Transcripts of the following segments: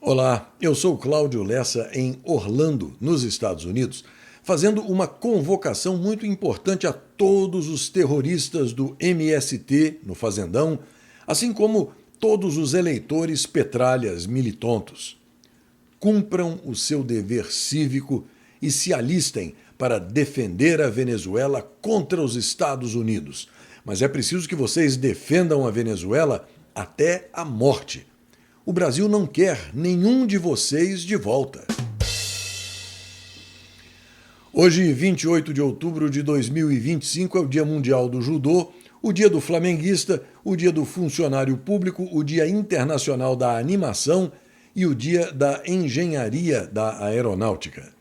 Olá, eu sou Cláudio Lessa em Orlando, nos Estados Unidos, fazendo uma convocação muito importante a todos os terroristas do MST no Fazendão, assim como todos os eleitores petralhas militontos. Cumpram o seu dever cívico e se alistem para defender a Venezuela contra os Estados Unidos. Mas é preciso que vocês defendam a Venezuela até a morte. O Brasil não quer nenhum de vocês de volta. Hoje, 28 de outubro de 2025, é o Dia Mundial do Judô, o Dia do Flamenguista, o Dia do Funcionário Público, o Dia Internacional da Animação e o Dia da Engenharia da Aeronáutica.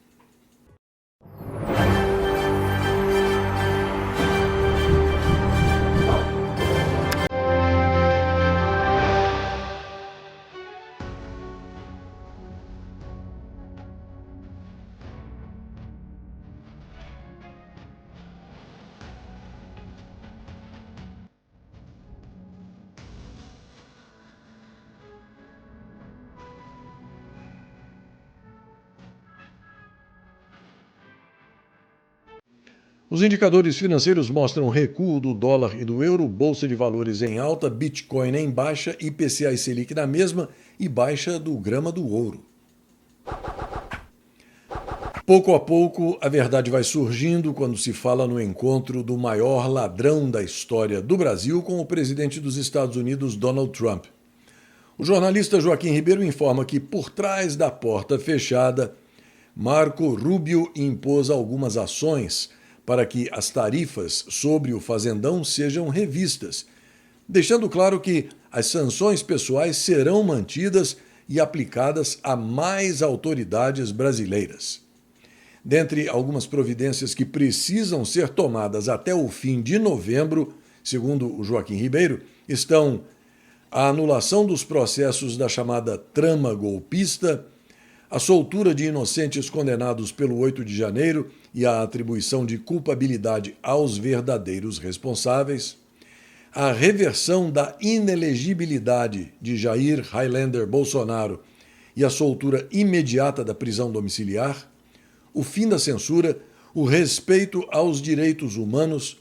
Os indicadores financeiros mostram recuo do dólar e do euro, bolsa de valores em alta, Bitcoin em baixa, IPCA e Selic na mesma e baixa do grama do ouro. Pouco a pouco, a verdade vai surgindo quando se fala no encontro do maior ladrão da história do Brasil com o presidente dos Estados Unidos, Donald Trump. O jornalista Joaquim Ribeiro informa que, por trás da porta fechada, Marco Rubio impôs algumas ações para que as tarifas sobre o fazendão sejam revistas, deixando claro que as sanções pessoais serão mantidas e aplicadas a mais autoridades brasileiras. Dentre algumas providências que precisam ser tomadas até o fim de novembro, segundo o Joaquim Ribeiro, estão a anulação dos processos da chamada trama golpista, a soltura de inocentes condenados pelo 8 de janeiro e a atribuição de culpabilidade aos verdadeiros responsáveis, a reversão da inelegibilidade de Jair Highlander Bolsonaro e a soltura imediata da prisão domiciliar, o fim da censura, o respeito aos direitos humanos,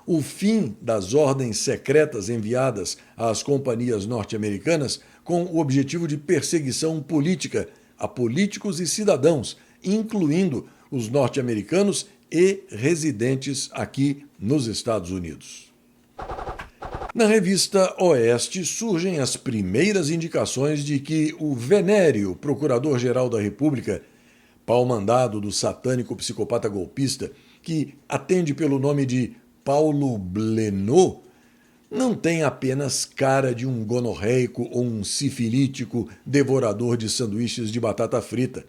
o fim das ordens secretas enviadas às companhias norte-americanas com o objetivo de perseguição política a políticos e cidadãos, incluindo os norte-americanos e residentes aqui nos Estados Unidos. Na revista Oeste surgem as primeiras indicações de que o venéreo Procurador-Geral da República, pau-mandado do satânico psicopata golpista, que atende pelo nome de Paulo Blenot, não tem apenas cara de um gonorreico ou um sifilítico devorador de sanduíches de batata frita.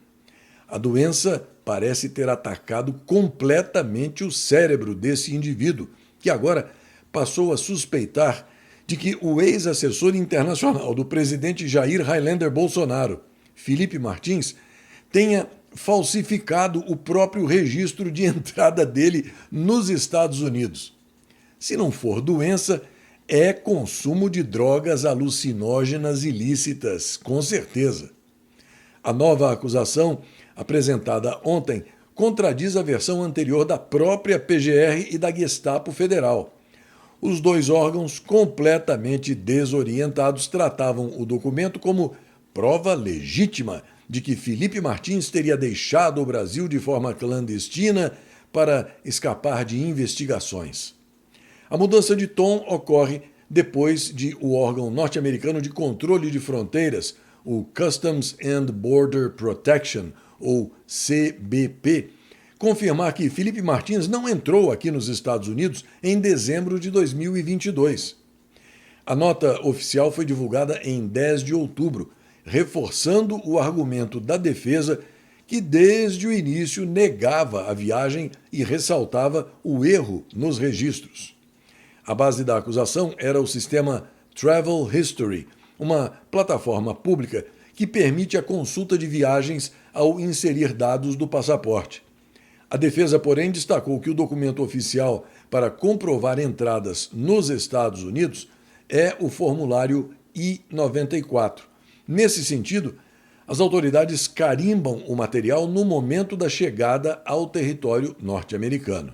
A doença parece ter atacado completamente o cérebro desse indivíduo, que agora passou a suspeitar de que o ex-assessor internacional do presidente Jair Highlander Bolsonaro, Felipe Martins, tenha falsificado o próprio registro de entrada dele nos Estados Unidos. Se não for doença, é consumo de drogas alucinógenas ilícitas, com certeza. A nova acusação, apresentada ontem, contradiz a versão anterior da própria PGR e da Gestapo Federal. Os dois órgãos, completamente desorientados, tratavam o documento como prova legítima de que Felipe Martins teria deixado o Brasil de forma clandestina para escapar de investigações. A mudança de tom ocorre depois de o órgão norte-americano de controle de fronteiras, o Customs and Border Protection, ou CBP, confirmar que Felipe Martins não entrou aqui nos Estados Unidos em dezembro de 2022. A nota oficial foi divulgada em 10 de outubro, reforçando o argumento da defesa que desde o início negava a viagem e ressaltava o erro nos registros. A base da acusação era o sistema Travel History, uma plataforma pública que permite a consulta de viagens ao inserir dados do passaporte. A defesa, porém, destacou que o documento oficial para comprovar entradas nos Estados Unidos é o formulário I-94. Nesse sentido, As autoridades carimbam o material no momento da chegada ao território norte-americano.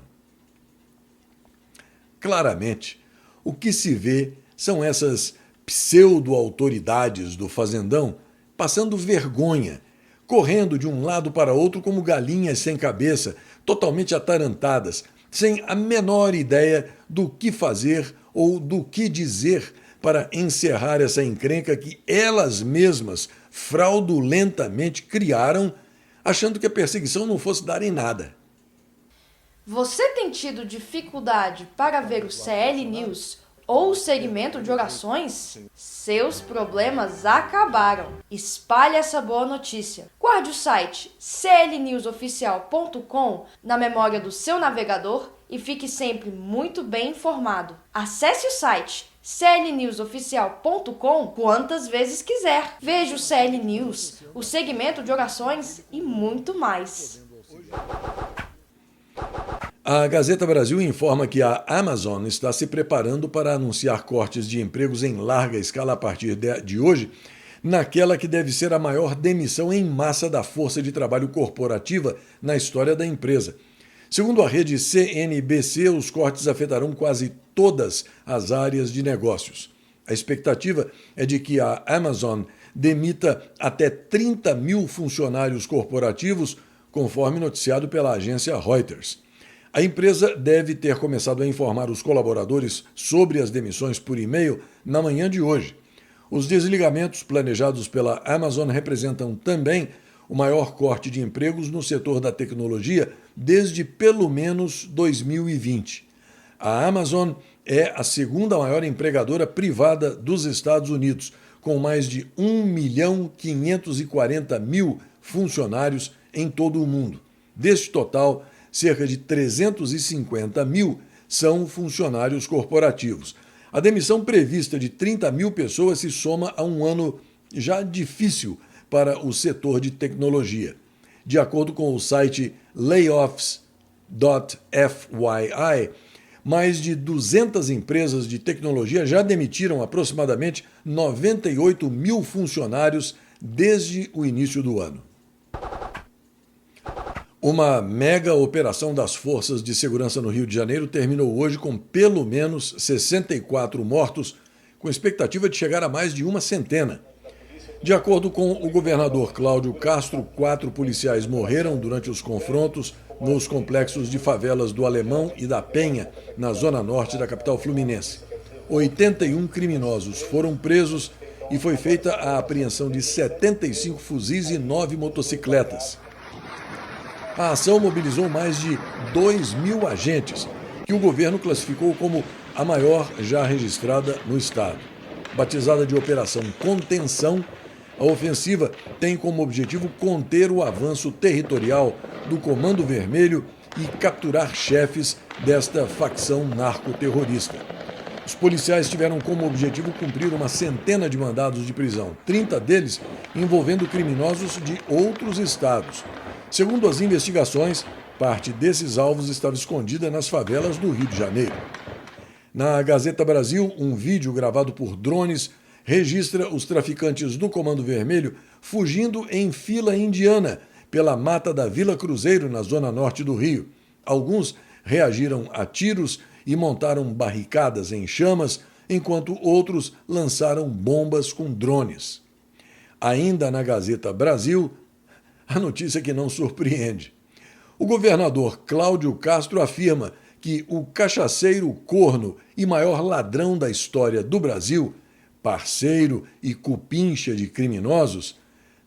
Claramente, o que se vê são essas pseudo-autoridades do fazendão passando vergonha, correndo de um lado para outro como galinhas sem cabeça, totalmente atarantadas, sem a menor ideia do que fazer ou do que dizer para encerrar essa encrenca que elas mesmas fraudulentamente criaram, achando que a perseguição não fosse dar em nada. Você tem tido dificuldade para ver o CL News ou o segmento de orações? Seus problemas acabaram. Espalhe essa boa notícia. Guarde o site clnewsoficial.com na memória do seu navegador e fique sempre muito bem informado. Acesse o site clnewsoficial.com quantas vezes quiser. Veja o CL News, o segmento de orações e muito mais. A Gazeta Brasil informa que a Amazon está se preparando para anunciar cortes de empregos em larga escala a partir de hoje, naquela que deve ser a maior demissão em massa da força de trabalho corporativa na história da empresa. Segundo a rede CNBC, os cortes afetarão quase todas as áreas de negócios. A expectativa é de que a Amazon demita até 30 mil funcionários corporativos, conforme noticiado pela agência Reuters. A empresa deve ter começado a informar os colaboradores sobre as demissões por e-mail na manhã de hoje. Os desligamentos planejados pela Amazon representam também o maior corte de empregos no setor da tecnologia desde pelo menos 2020. A Amazon é a segunda maior empregadora privada dos Estados Unidos, com mais de 1.540.000 funcionários em todo o mundo. Deste total, cerca de 350 mil são funcionários corporativos. A demissão prevista de 30 mil pessoas se soma a um ano já difícil para o setor de tecnologia. De acordo com o site layoffs.fyi, mais de 200 empresas de tecnologia já demitiram aproximadamente 98 mil funcionários desde o início do ano. Uma mega operação das forças de segurança no Rio de Janeiro terminou hoje com pelo menos 64 mortos, com expectativa de chegar a mais de uma centena. De acordo com o governador Cláudio Castro, 4 policiais morreram durante os confrontos nos complexos de favelas do Alemão e da Penha, na zona norte da capital fluminense. 81 criminosos foram presos e foi feita a apreensão de 75 fuzis e 9 motocicletas. A ação mobilizou mais de 2.000 agentes, que o governo classificou como a maior já registrada no estado. Batizada de Operação Contenção, a ofensiva tem como objetivo conter o avanço territorial do Comando Vermelho e capturar chefes desta facção narcoterrorista. Os policiais tiveram como objetivo cumprir uma centena de mandados de prisão, 30 deles envolvendo criminosos de outros estados. Segundo as investigações, parte desses alvos estava escondida nas favelas do Rio de Janeiro. Na Gazeta Brasil, um vídeo gravado por drones registra os traficantes do Comando Vermelho fugindo em fila indiana pela mata da Vila Cruzeiro, na zona norte do Rio. Alguns reagiram a tiros e montaram barricadas em chamas, enquanto outros lançaram bombas com drones. Ainda na Gazeta Brasil, a notícia que não surpreende. O governador Cláudio Castro afirma que o cachaceiro corno e maior ladrão da história do Brasil, parceiro e cupincha de criminosos,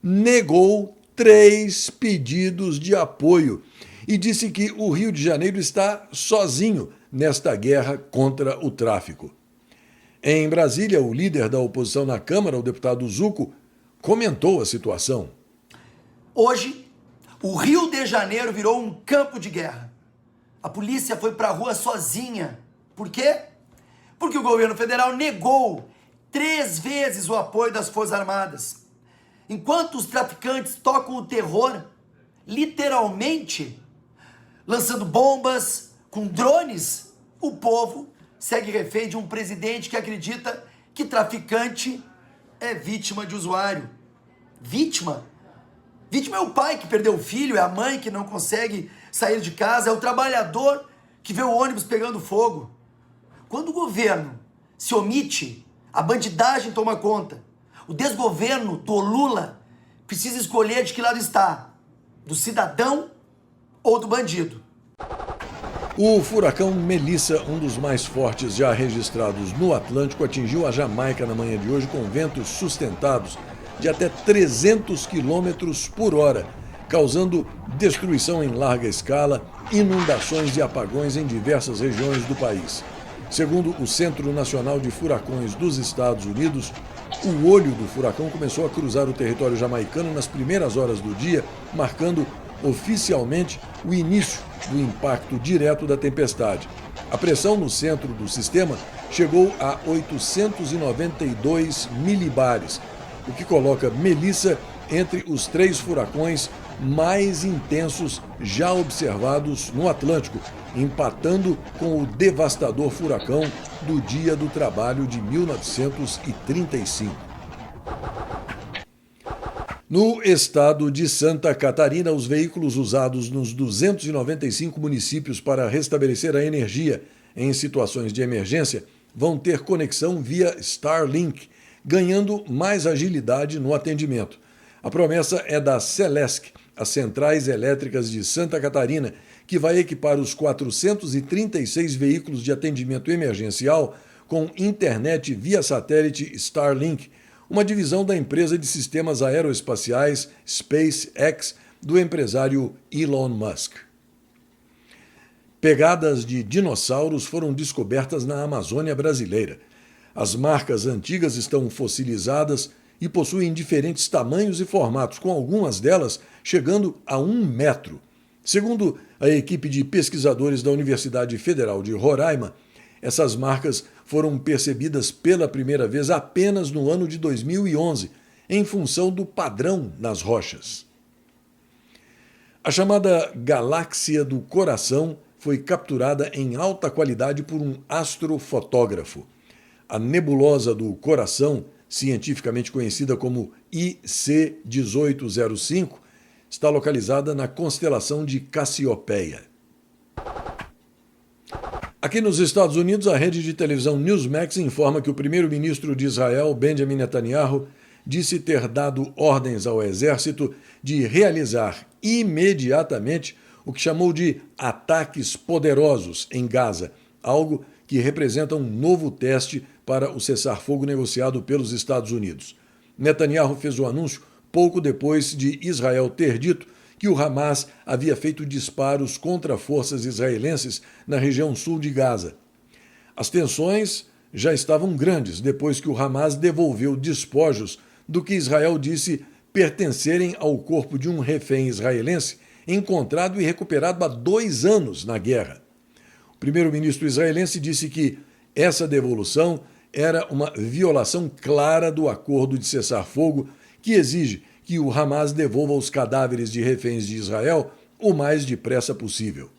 negou 3 pedidos de apoio e disse que o Rio de Janeiro está sozinho nesta guerra contra o tráfico. Em Brasília, o líder da oposição na Câmara, o deputado Zucco, comentou a situação. Hoje, o Rio de Janeiro virou um campo de guerra. A polícia foi para a rua sozinha. Por quê? Porque o governo federal negou 3 vezes o apoio das Forças Armadas. Enquanto os traficantes tocam o terror, literalmente, lançando bombas com drones, o povo segue refém de um presidente que acredita que traficante é vítima de usuário. Vítima Vítima é o pai que perdeu o filho, é a mãe que não consegue sair de casa, é o trabalhador que vê o ônibus pegando fogo. Quando o governo se omite, a bandidagem toma conta. O desgoverno do Lula precisa escolher de que lado está, do cidadão ou do bandido. O furacão Melissa, um dos mais fortes já registrados no Atlântico, atingiu a Jamaica na manhã de hoje com ventos sustentados de até 300 km por hora, causando destruição em larga escala, inundações e apagões em diversas regiões do país. Segundo o Centro Nacional de Furacões dos Estados Unidos, o olho do furacão começou a cruzar o território jamaicano nas primeiras horas do dia, marcando oficialmente o início do impacto direto da tempestade. A pressão no centro do sistema chegou a 892 milibares, o que coloca Melissa entre os 3 furacões mais intensos já observados no Atlântico, empatando com o devastador furacão do Dia do Trabalho de 1935. No estado de Santa Catarina, os veículos usados nos 295 municípios para restabelecer a energia em situações de emergência vão ter conexão via Starlink, ganhando mais agilidade no atendimento. A promessa é da Celesc, as Centrais Elétricas de Santa Catarina, que vai equipar os 436 veículos de atendimento emergencial com internet via satélite Starlink, uma divisão da empresa de sistemas aeroespaciais SpaceX do empresário Elon Musk. Pegadas de dinossauros foram descobertas na Amazônia brasileira. As marcas antigas estão fossilizadas e possuem diferentes tamanhos e formatos, com algumas delas chegando a 1 metro. Segundo a equipe de pesquisadores da Universidade Federal de Roraima, essas marcas foram percebidas pela primeira vez apenas no ano de 2011, em função do padrão nas rochas. A chamada Galáxia do Coração foi capturada em alta qualidade por um astrofotógrafo. A nebulosa do Coração, cientificamente conhecida como IC 1805, está localizada na constelação de Cassiopeia. Aqui nos Estados Unidos, a rede de televisão Newsmax informa que o primeiro-ministro de Israel, Benjamin Netanyahu, disse ter dado ordens ao exército de realizar imediatamente o que chamou de ataques poderosos em Gaza, algo que representa um novo teste para o cessar-fogo negociado pelos Estados Unidos. Netanyahu fez o anúncio pouco depois de Israel ter dito que o Hamas havia feito disparos contra forças israelenses na região sul de Gaza. As tensões já estavam grandes depois que o Hamas devolveu despojos do que Israel disse pertencerem ao corpo de um refém israelense encontrado e recuperado há 2 anos na guerra. O primeiro-ministro israelense disse que essa devolução era uma violação clara do acordo de cessar-fogo que exige que o Hamas devolva os cadáveres de reféns de Israel o mais depressa possível.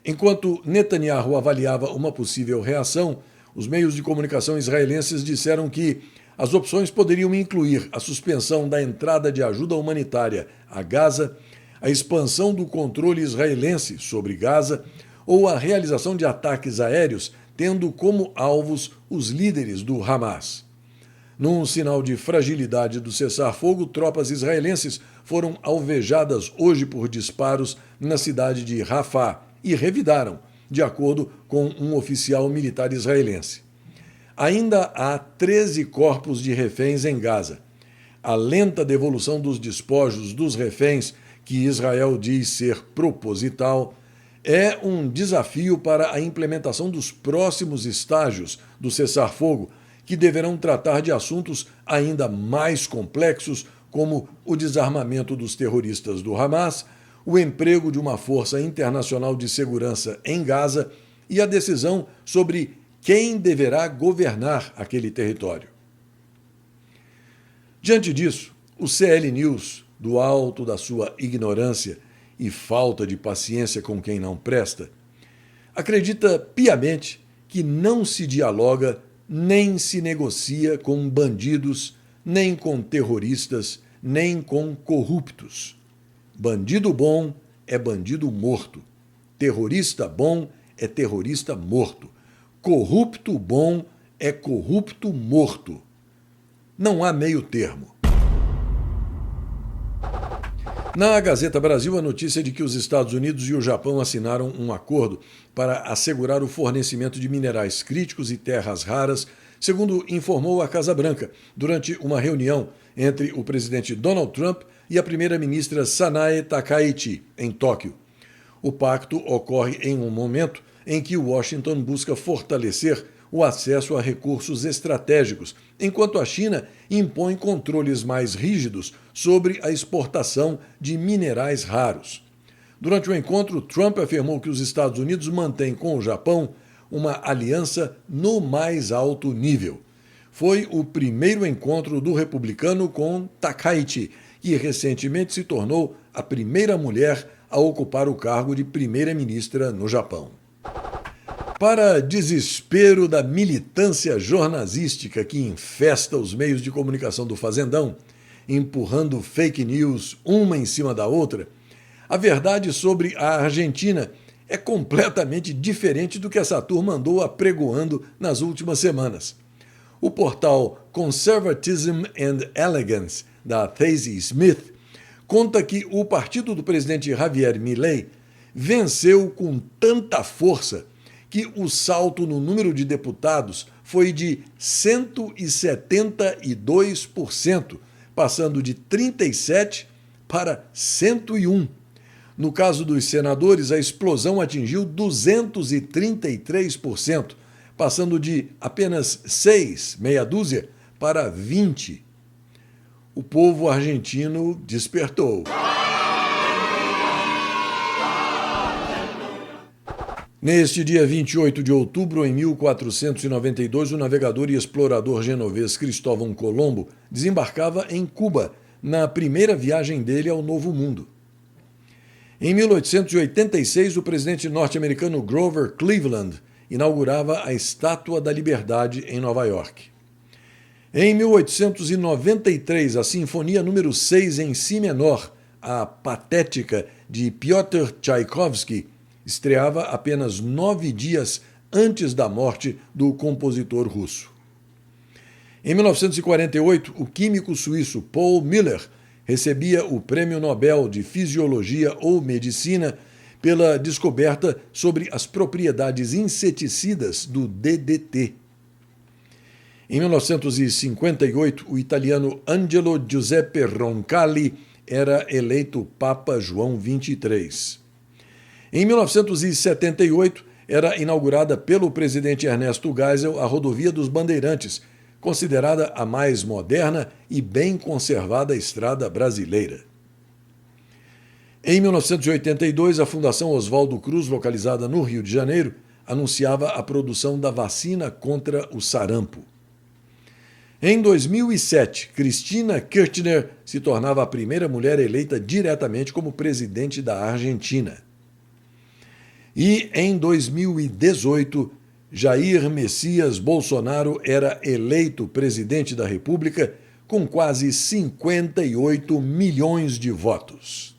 Enquanto Netanyahu avaliava uma possível reação, os meios de comunicação israelenses disseram que as opções poderiam incluir a suspensão da entrada de ajuda humanitária a Gaza, a expansão do controle israelense sobre Gaza ou a realização de ataques aéreos tendo como alvos os líderes do Hamas. Num sinal de fragilidade do cessar-fogo, tropas israelenses foram alvejadas hoje por disparos na cidade de Rafah e revidaram, de acordo com um oficial militar israelense. Ainda há 13 corpos de reféns em Gaza. A lenta devolução dos despojos dos reféns, que Israel diz ser proposital, é um desafio para a implementação dos próximos estágios do cessar-fogo, que deverão tratar de assuntos ainda mais complexos, como o desarmamento dos terroristas do Hamas, o emprego de uma força internacional de segurança em Gaza e a decisão sobre quem deverá governar aquele território. Diante disso, o CL News, do alto da sua ignorância e falta de paciência com quem não presta, acredita piamente que não se dialoga nem se negocia com bandidos, nem com terroristas, nem com corruptos. Bandido bom é bandido morto. Terrorista bom é terrorista morto. Corrupto bom é corrupto morto. Não há meio termo. Na Gazeta Brasil, a notícia de que os Estados Unidos e o Japão assinaram um acordo para assegurar o fornecimento de minerais críticos e terras raras, segundo informou a Casa Branca, durante uma reunião entre o presidente Donald Trump e a primeira-ministra Sanae Takaichi, em Tóquio. O pacto ocorre em um momento em que Washington busca fortalecer o acesso a recursos estratégicos, enquanto a China impõe controles mais rígidos sobre a exportação de minerais raros. Durante o encontro, Trump afirmou que os Estados Unidos mantêm com o Japão uma aliança no mais alto nível. Foi o primeiro encontro do republicano com Takaichi, que recentemente se tornou a primeira mulher a ocupar o cargo de primeira-ministra no Japão. Para desespero da militância jornalística que infesta os meios de comunicação do Fazendão, empurrando fake news uma em cima da outra, a verdade sobre a Argentina é completamente diferente do que essa turma andou apregoando nas últimas semanas. O portal Conservatism and Elegance, da Thazy Smith, conta que o partido do presidente Javier Milei venceu com tanta força que o salto no número de deputados foi de 172%, passando de 37 para 101. No caso dos senadores, a explosão atingiu 233%, passando de apenas 6, meia dúzia, para 20. O povo argentino despertou. Neste dia 28 de outubro, em 1492, o navegador e explorador genovês Cristóvão Colombo desembarcava em Cuba, na primeira viagem dele ao Novo Mundo. Em 1886, o presidente norte-americano Grover Cleveland inaugurava a Estátua da Liberdade em Nova York. Em 1893, a Sinfonia número 6 em Si menor, a Patética, de Piotr Tchaikovsky, estreava apenas 9 dias antes da morte do compositor russo. Em 1948, o químico suíço Paul Miller recebia o Prêmio Nobel de Fisiologia ou Medicina pela descoberta sobre as propriedades inseticidas do DDT. Em 1958, o italiano Angelo Giuseppe Roncalli era eleito Papa João XXIII. Em 1978, era inaugurada pelo presidente Ernesto Geisel a Rodovia dos Bandeirantes, considerada a mais moderna e bem conservada estrada brasileira. Em 1982, a Fundação Oswaldo Cruz, localizada no Rio de Janeiro, anunciava a produção da vacina contra o sarampo. Em 2007, Cristina Kirchner se tornava a primeira mulher eleita diretamente como presidente da Argentina. E, em 2018, Jair Messias Bolsonaro era eleito presidente da República com quase 58 milhões de votos.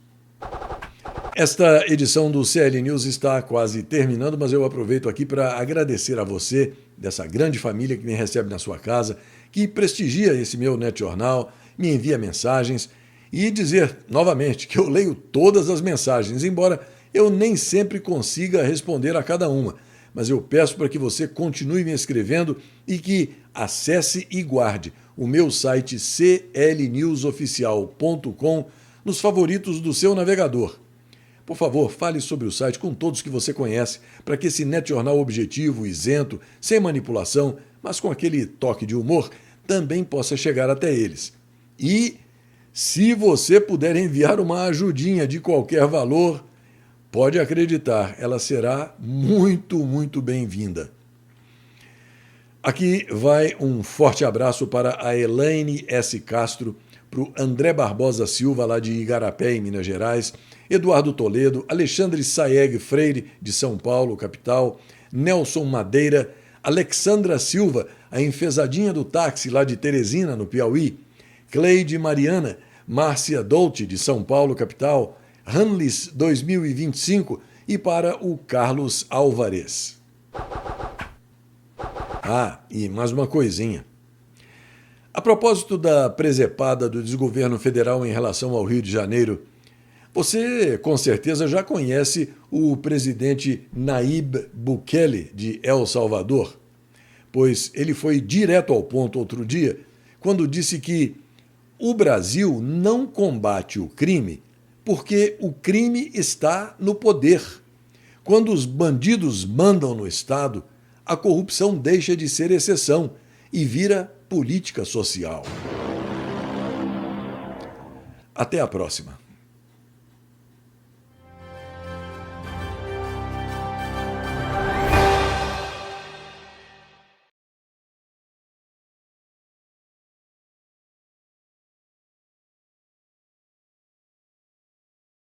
Esta edição do CL News está quase terminando, mas eu aproveito aqui para agradecer a você, dessa grande família que me recebe na sua casa, que prestigia esse meu NetJornal, me envia mensagens, e dizer novamente que eu leio todas as mensagens, embora eu nem sempre consiga responder a cada uma, mas eu peço para que você continue me escrevendo e que acesse e guarde o meu site clnewsoficial.com nos favoritos do seu navegador. Por favor, fale sobre o site com todos que você conhece, para que esse NetJornal objetivo, isento, sem manipulação, mas com aquele toque de humor, também possa chegar até eles. E, se você puder enviar uma ajudinha de qualquer valor, pode acreditar, ela será muito, muito bem-vinda. Aqui vai um forte abraço para a Elaine S. Castro, para o André Barbosa Silva, lá de Igarapé, em Minas Gerais, Eduardo Toledo, Alexandre Saeg Freire, de São Paulo, capital, Nelson Madeira, Alexandra Silva, a enfesadinha do táxi lá de Teresina, no Piauí, Cleide Mariana, Márcia Dolce, de São Paulo, capital, Hanlis 2025, e para o Carlos Álvares. Ah, e mais uma coisinha. A propósito da presepada do desgoverno federal em relação ao Rio de Janeiro, você com certeza já conhece o presidente Nayib Bukele de El Salvador, pois ele foi direto ao ponto outro dia quando disse que o Brasil não combate o crime porque o crime está no poder. Quando os bandidos mandam no Estado, a corrupção deixa de ser exceção e vira política social. Até a próxima.